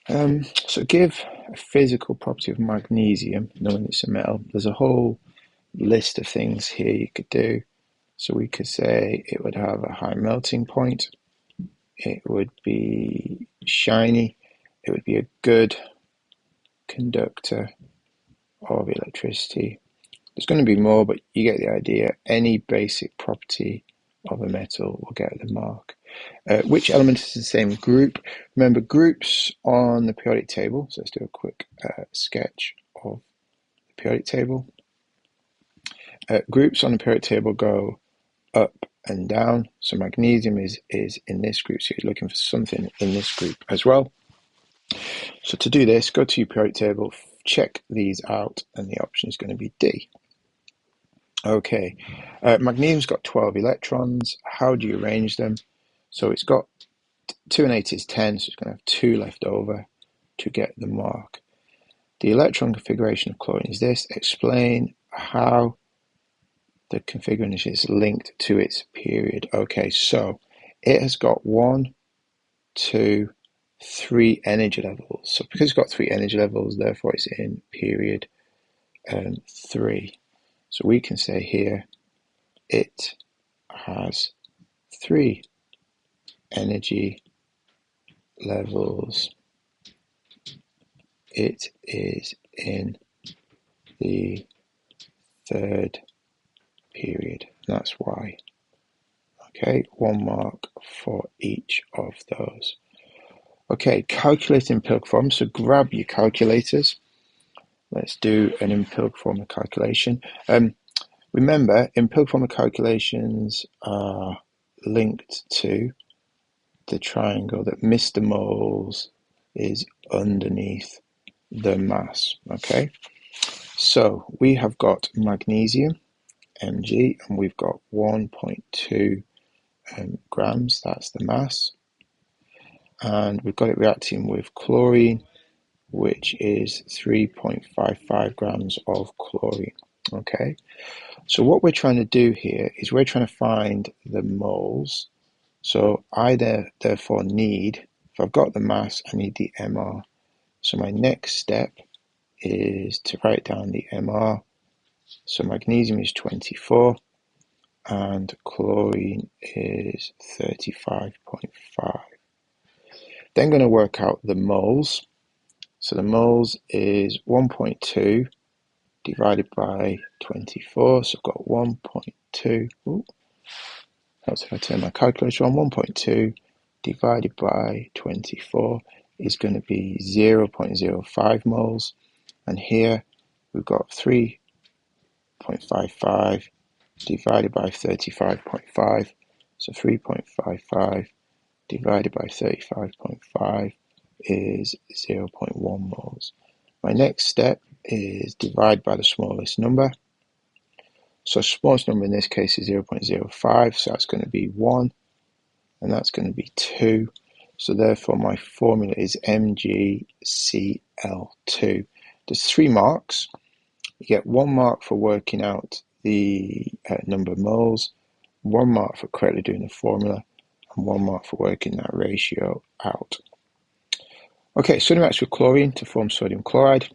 So give a physical property of magnesium, knowing it's a metal. There's a whole list of things here you could do. So we could say it would have a high melting point, it would be shiny, it would be a good conductor of electricity. There's going to be more, but you get the idea. Any basic property of a metal will get the mark. Which element is the same group? Remember groups on the periodic table. So let's do a quick sketch of the periodic table. Groups on the periodic table go up and down. So magnesium is in this group. So you're looking for something in this group as well. So to do this, go to your periodic table, check these out, and the option is going to be D. Okay, magnesium's got 12 electrons. How do you arrange them? So it's got 2 and 8 is 10, so it's going to have 2 left over to get the mark. The electron configuration of chlorine is this. Explain how the configuration is linked to its period. Okay, so it has got 1, 2, 3 energy levels. So because it's got 3 energy levels, therefore it's in period 3. So we can say here it has 3 energy levels. It is in the 3rd period. That's why. Okay, 1 mark for each of those. Okay, calculate empirical form. So grab your calculators. Let's do an empirical formula calculation. Remember, empirical formula calculations are linked to the triangle that Mr. Moles is underneath the mass. Okay, so we have got magnesium, Mg, and we've got 1.2 grams, that's the mass. And we've got it reacting with chlorine, which is 3.55 grams of chlorine. Okay, so what we're trying to do here is we're trying to find the moles. So I therefore need, if I've got the mass, I need the MR. So my next step is to write down the MR. So magnesium is 24 and chlorine is 35.5. Then going to work out the moles. So the moles is 1.2 divided by 24. So I've got 1.2. That's if I turn my calculator on. 1.2 divided by 24 is going to be 0.05 moles. And here we've got 3.55 divided by 35.5. So 3.55 divided by 35.5 is 0.1 moles. My next step is divide by the smallest number. So smallest number in this case is 0.05, so that's going to be 1, and that's going to be 2. So therefore my formula is MgCl2. There's 3 marks. You get 1 mark for working out the number of moles, 1 mark for correctly doing the formula, and 1 mark for working that ratio out. Okay, sodium reacts with chlorine to form sodium chloride,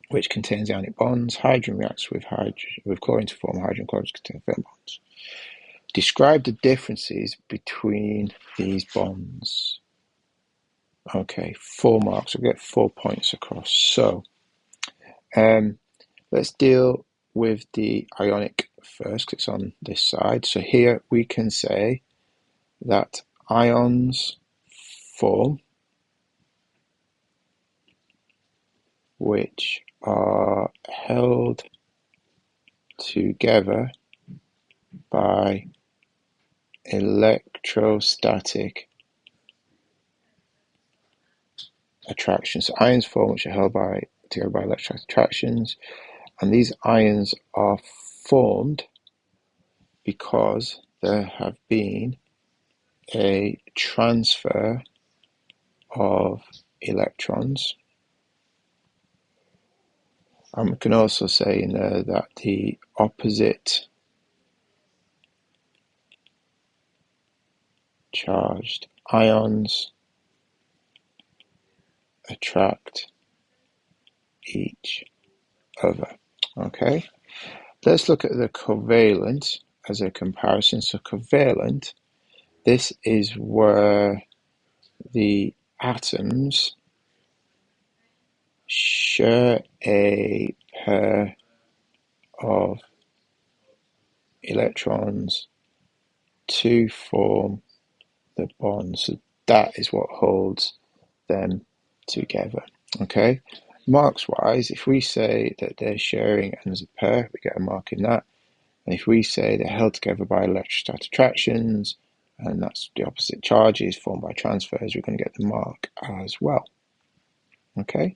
which contains ionic bonds. Hydrogen reacts with chlorine to form hydrogen chloride, which contains covalent bonds. Describe the differences between these bonds. Okay, 4 marks. We'll get 4 points across. So let's deal with the ionic first, because it's on this side. So here we can say that ions form which are held together by electrostatic attractions. So ions form which are held together by electrostatic attractions, and these ions are formed because there have been a transfer of electrons. And we can also say in there that the opposite charged ions attract each other. Okay, let's look at the covalent as a comparison. So covalent, this is where the atoms share a pair of electrons to form the bond. So that is what holds them together. Okay, marks wise, if we say that they're sharing as a pair, we get a mark in that. And if we say they're held together by electrostatic attractions, and that's the opposite charges formed by transfers, we're going to get the mark as well. Okay,